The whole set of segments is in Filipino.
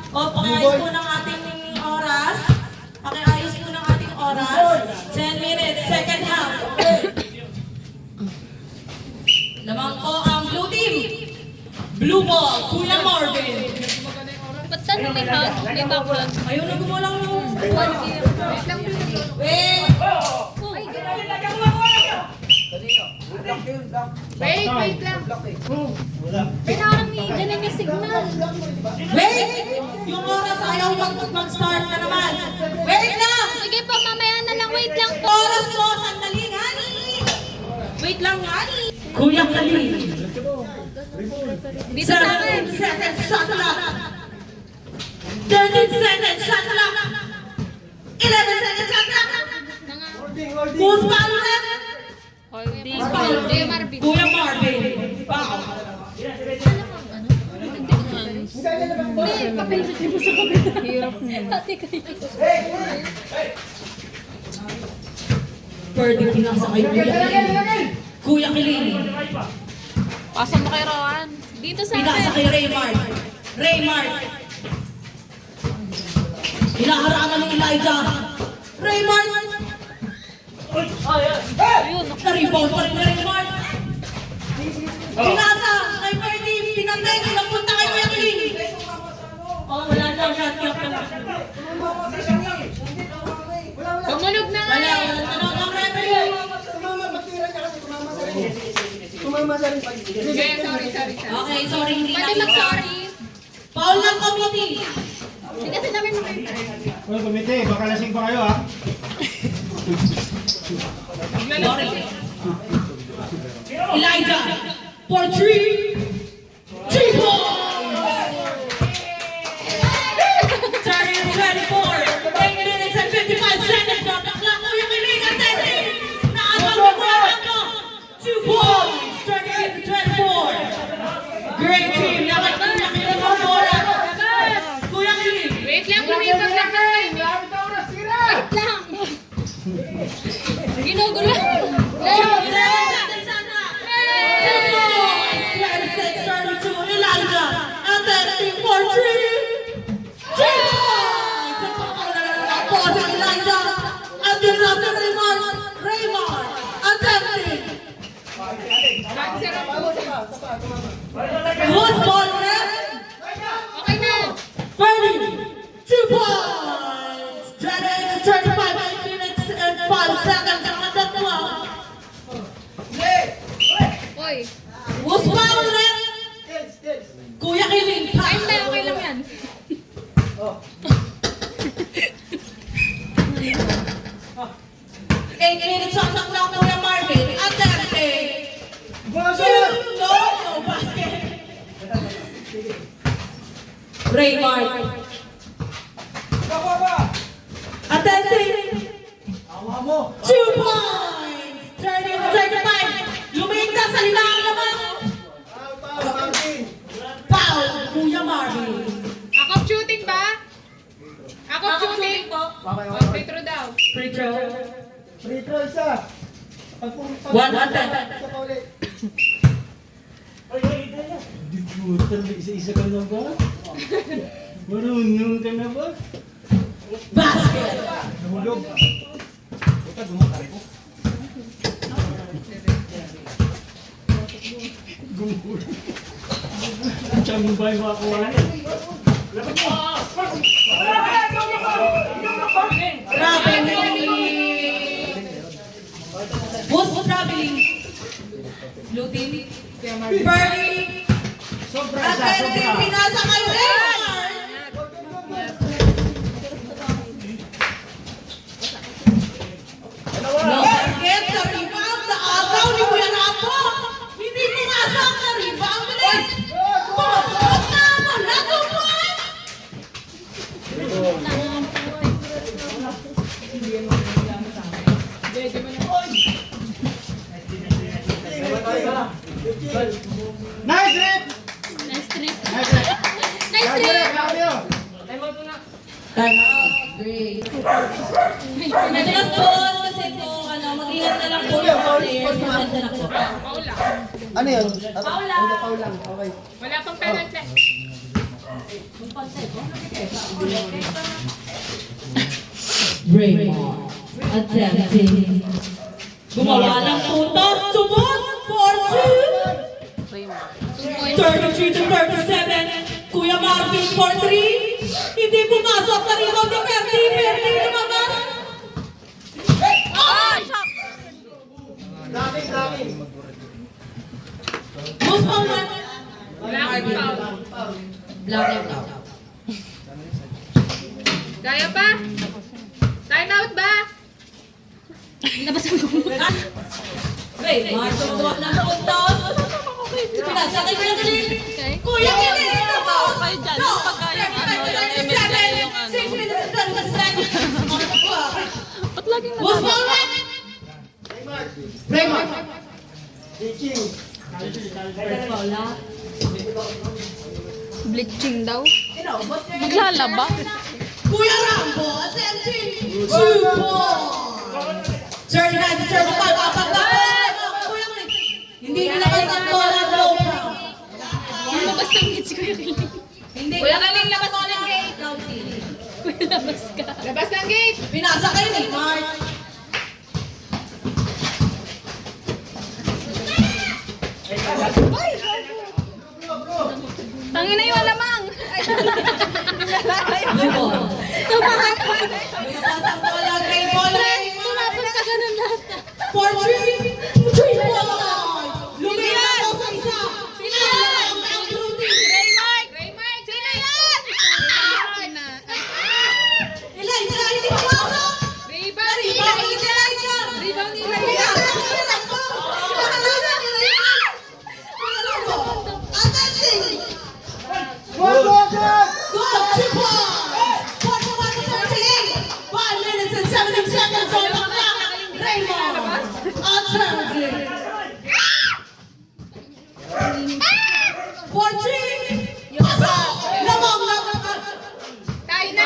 O, pakiayos po ng ating oras. Pakiayos po ng ating oras. 10 minutes, second half. Lamang po ang blue team. Blue ball, Kuya Marvin. Ba't tanong may hug? May backhand? Ayun na gumalang mo. Wait! Ay, wait lang. Kailangan may ganun yung signal. Wait! Yung oras ayaw mag-start na naman. Wait lang! Sige po, mamaya na lang. Wait lang po. Oras po, sandali, Ngani! Wait lang, Ngani! Kuya Kali. Dito sa akin. 17 seconds, shot clock. 13 seconds, shot clock. 11 seconds, shot clock. Who's foul left? Holding. Foul. Kuya Marvin. Kuya Marvin. Foul. Hindi, papindutin mo sa kabila. Hirap niya. Ate kayo. Pwede pinasa kay Kuya Kiling. Kuya Kiling. Pasok mo kay Rowan. Dito sa Pinasa akin. kay Raymart. Raymart. Hinaharangan ni Elijah. Raymart. Ayun. Na-rebound pa rin ni Raymart. Pinasa kay Ferdy. Pinantay. Napunta kay Kuya Kiling. Oh, wala lang. Shot clock lang. Tumunog na nga Wala. eh. Tanong ang referee. Sige, sorry. Okay, sorry. Hindi Pwede na. mag-sorry. Foul ng committee. Sige, sinabi mo kayo. Well, kumite, baka lasing pa kayo ha. Sorry. Elijah for 3 points. 24. 8 minutes and 55 seconds. Drop the clock. Kuya Kiling at 10. Naabang ni Kuya Marco. 2 points. 38 to 24. Great team. Nakakita Kiling ang bola. Kuya Kiling. Wait lang, lumipat lang na. Wait lang. Ginugulo. Who's ball left? Okay na. 2 points. 35 minutes and 5 seconds on the clock. Oy. Who's ball left? Kuya Kiling. Time na, okay lang yan. 8 minutes on the clock, Kuya Marvin. Atente. No basket. Raymart. Atente. 2 points. 30 to 35. Lumigtas sa limangan naman. Foul, Kuya Marvin. Ako shooting ba? Ako shooting. po. Oh, free throw daw. Free throw. Free throw isa. 100. Di puta, isa-isa ka na ba? Marunong ka na ba? Basket. Nahulog. Puta, gumakar ko. Gumulog. Diyan mo ba yung makakuha na? Traveling. Who's traveling? Blue team. Burning. Sobra At isa, then sobra. pinasa kay Raymart. No basket. The rebound. The agaw ni Kuya Rapo. Hindi pumasok na rebound ulit. Pumasok na. Wala tumoy. Nice rip! Nice trip. Nice rip! Nice trip. Time out. Great. Nadulas po kasi po, mag-ingat na lang po yung players. Maganda na po. Paula. Ano yun? Paula. Paulang. Okay. Wala pang penalty. Raymond attempting. Gumawa ng puntos. Sumot for 2. 33 to 37. Kuya Marvin for 3. Hindi pumasok na rebound ni Perdi. Perdi lumabas. Most power. Black and out. Kaya pa? Time out ba? Nabasan ko. Raymond gumawa ng puntos. Pinasakay ko yung galing. Kuya Kili. Kayo dyan, yung pagkayang ano, yung MSL yung ano. 6 minutes and 20 seconds. Ba't laging Most nalala? power. Raymond. Bleaching daw? Maglalaba? Kuya Rambo attempting 2 points. 39 to 35. Papagdapin. Kuya Kili. Hindi nilakasan ko ng low count. Lumabas ng gate si Kuya Kiling. Hindi. Kuya Kiling, labas mo ng gate. Kuya, labas ka. Labas ng gate! Pinasa kayo ni Mark. Tangina yung alamang! Lubon. Tumahan ko! Pinapasang bola. Gray ball. Tumapon ka ganun lahat. For 3 points. Lumilang ako sa isa. Sinalang ang blue team. Raymart! Raymart! Sino yan? Elijah, hindi pumasok. Rebound ni Rebound ni Elijah. Rebound ni Pinasa ko yung lakbo. Pinakalaga ni Elijah. Attending. Good, 2 points. 41 to 38. 5 minutes and 17 seconds on the clock. Raymond attempting. For 3. Pasok. Lamang na. Tayo na!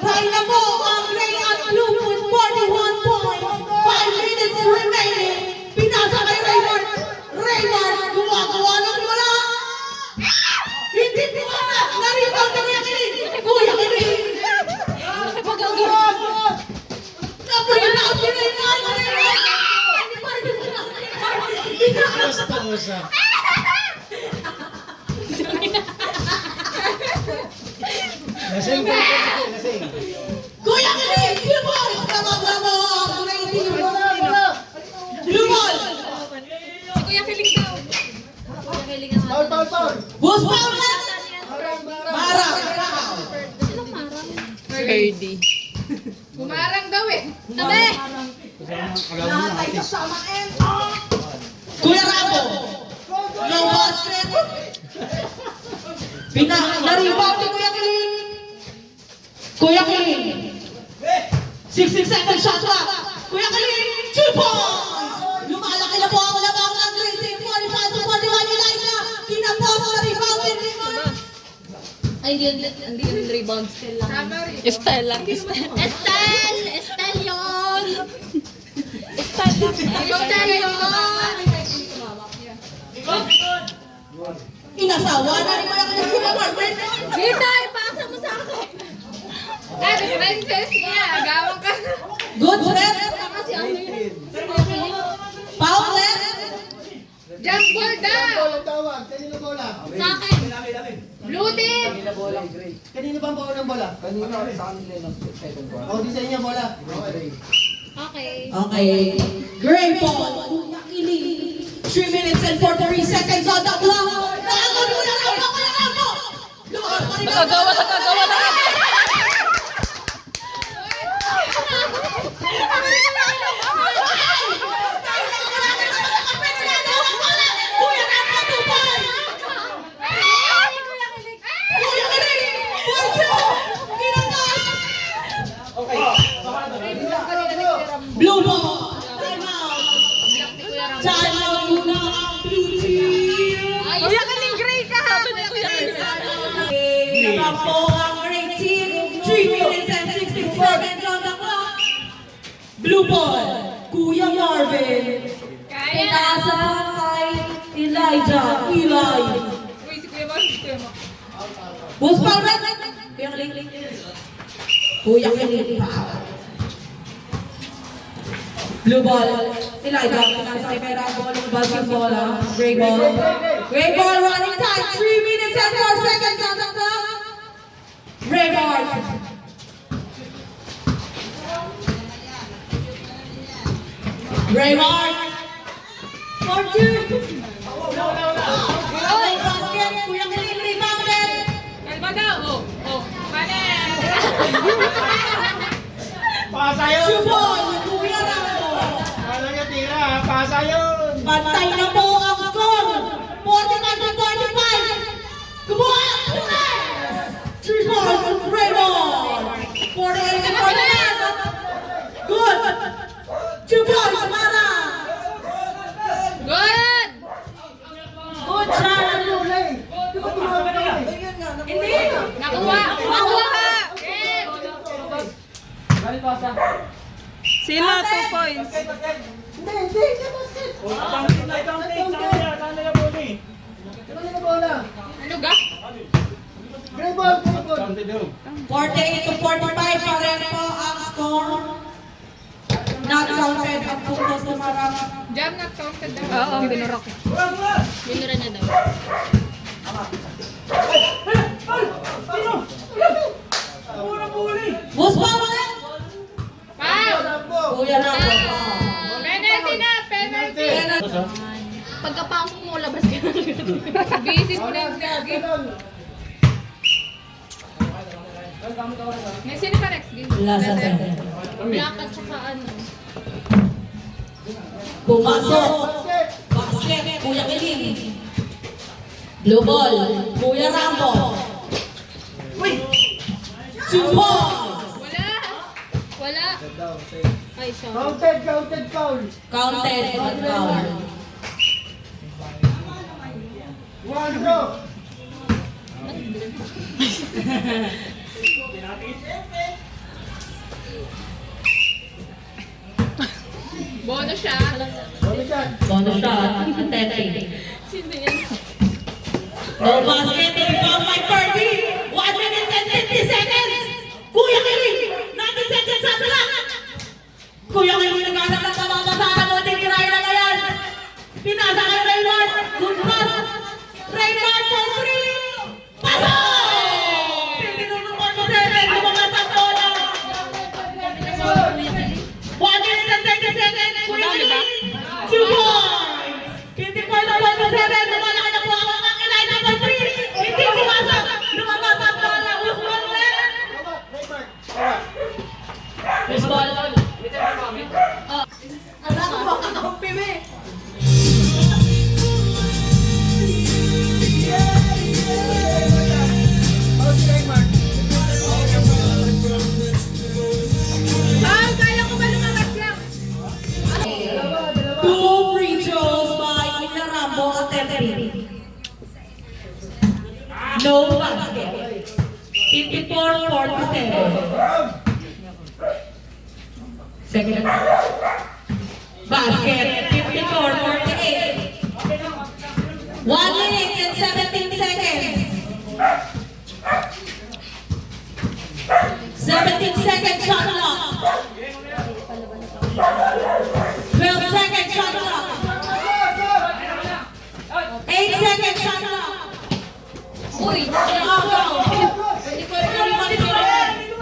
Tayo na po ang gray at blue with 41 points. 5 minutes remaining. Pinasa kay Raymond. Raymond gumagawa ng wala. Hindi pinasa. Na-rebound na Kuya Kiling. Kuya Kiling. Na-bring out ni Raymond. Hindi pa rin pinasa. Kuya Kiling. 2 points. Lamang ang gray team. Blue ball. Si Kuya Kiling daw. Who's foul left? Marang. Birdie. Bumarang daw eh. Tabi! Lahat ay sasamain. Kuya Rambo. No basket. Na-rebound ni Kuya Kiling. Kuya Kiling. 16 seconds shot clock. Kuya Kiling. 2 points. Lumalaki na po ang labang ng Green Team. 45 to 41 Elijah. Kinapos na rebound ni Raymond. Ay, hindi yung rebound. Tama rin. Estella. Estel! Estel yun! Estella. Estel yun! Inasawa na ni Kuya Kiling sa apartment. Dito, ipasa mo sa akin! Ah, the princess niya. Agawang ka. Good set. Kasi ano yun? Foul left. Jump ball daw! Sa akin! Blue team! Kanino ba ang bola ng bola? Kanino sa kanila ng second bola. O, di sa inyo bola. Okay. Okay. Great ball. Kuya Kiling. 3 minutes and 43 seconds on the clock. Nakago ni Kuya Rambo. Kuya Rambo. Lumakas pa rin ang- Nakagawa na. Kuya Rambo, 2 points. Kuya Kiling. 4-2. Kinangas. Blue ball. Time out. Time out muna ang blue team. Kuya Kiling, gray ka ha! Sabi ni Kuya Kiling. Naman po ang great team. 3 minutes and 16 seconds on the clock. Blue ball. Kuya Marvin. Itaasa kay Elijah. Eli. Uy, si Kuya Boss. Who's foul left? Kiling. Kuya Kiling. Blue ball. Elijah. Pinasay pera ball. Basket ball. Gray ball. Gray ball running time. 3 minutes and 4 seconds on the clock. Gray ball. Gray ball. 4-2. Basket. Kuya Kiling rebounded. Kalma daw. Oh. Panes. Pasa yun! Two ball. Kuya Rambo. Kala niya tira ha, pasa yun! Pantay na po ang score. 45-45. Kumuha ang Tunes. 3 balls and Gray ball. 48-49. Good. 2 points, Mara. Good. Good shot. Hindi. Nakuha ka. Yes. Sino 2 points? Ano ga? 48-45 pa rin po ang score. Not counted ang puntos na Mara. Jam not counted daw. Oo, binura ko. Binura niya daw. Bus pa ulit. Foul. Kuya Rambo. Penalty na. Penalty. Pagkapasok mo, labas ka na. Busy mo na yung gagi. May sino ka next game? Last second. Lakad tsaka ano. Pumasok. Basket. Kuya Kiling. Blue ball. Kuya Rambo. 2 balls. Wala. Ay, sorry. Counted foul. Counted but foul. 1-0. Bonus siya. Bonus shot. Attending. Sino yan? No basket. Rebound by Kirby. 1 minute and 50 seconds. Kuya Kiling. 90 seconds sa block. Kuya Kiling naghanap ng pamamasahan mo. Tinirahin na ngayon. Pinasa kay Raymond. Good pass. Raymond for 3. Pasok! Pinunong mo sa 7. Lumakas ang bola. 1 minute and 30 seconds. Kuya Kiling. 2 points. 54-7. Lumalaki na po ako ng kilay number 3. Hindi pumasok. Lumabas ang bola. Usman ulit. Miss ball. Alam ko ba kakampi mo eh. Kaya ko ba lumabas lang? 2 free throws by Kuya Rambo attempting. No basket. 54-47. Second. Basket. 54-48. 1 minute and 17 seconds. 17 seconds shot clock. 12 seconds shot clock. 8 seconds shot clock. Uy! Hindi ko rin manipilit.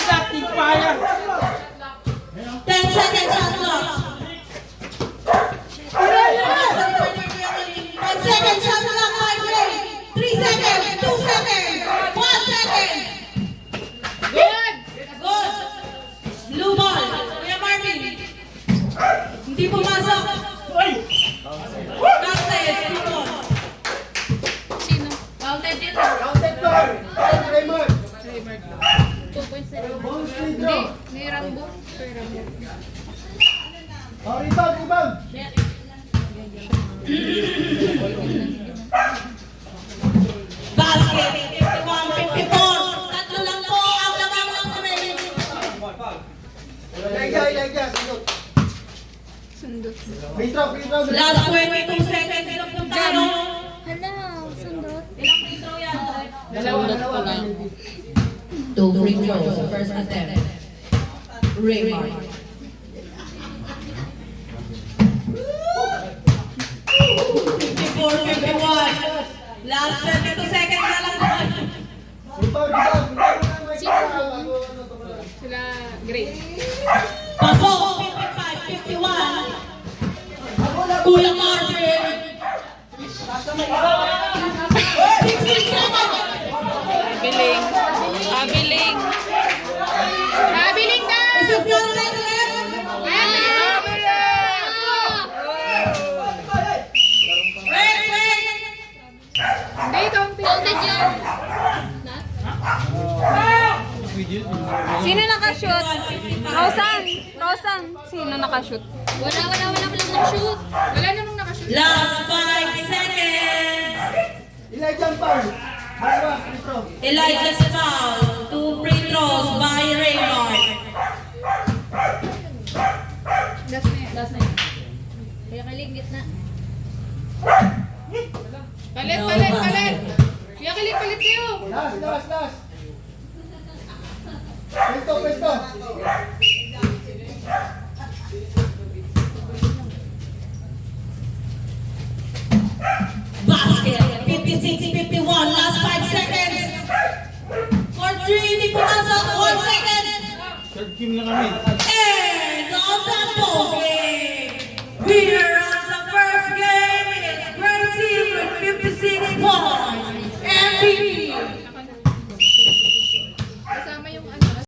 Dating pala! 10 seconds shot clock. 5 seconds shot clock. 3 seconds. 2 seconds. 1 second. Good! Good. Blue ball. Kuya Marvin. Hindi pumasok. Counted. Blue ball. Sino? Counted din. Counted foul. Raymond. 2 points na rin. Bonus free Hindi. throw. May Rambo. Kay Rambo. Oh, rebound. Basket. 51-54. Tatlo lang po ang lamang ng trade. Elijah. Sundot. Free throw. Last 22 seconds lang po tayo. 2 free throws. First attempt. Raymond. 54-51. Last 32 seconds na lang. Sila Grace. Pasok! 55-51. Kuya Marvin. 66 Abiling. Abiling. Nabiling na! Is it your leg left? Wait, wait! Hindi, counted yan. Sino nakashoot? Rosan. Rosan. Sino nakashoot? Wala nakashoot. Wala namang nakashoot. Last 5 seconds. Elijah Paul. Dalawa, free throw. Elijah's foul. 2 free throws by Raymond. Last na yun. Kaya kaligit na. Palit. Kaya palit kayo. Last. Presto. Basket. 56-51. Last 5 seconds. For 3, hindi pumasok. 1 second. Third team na kami. And on the ball game.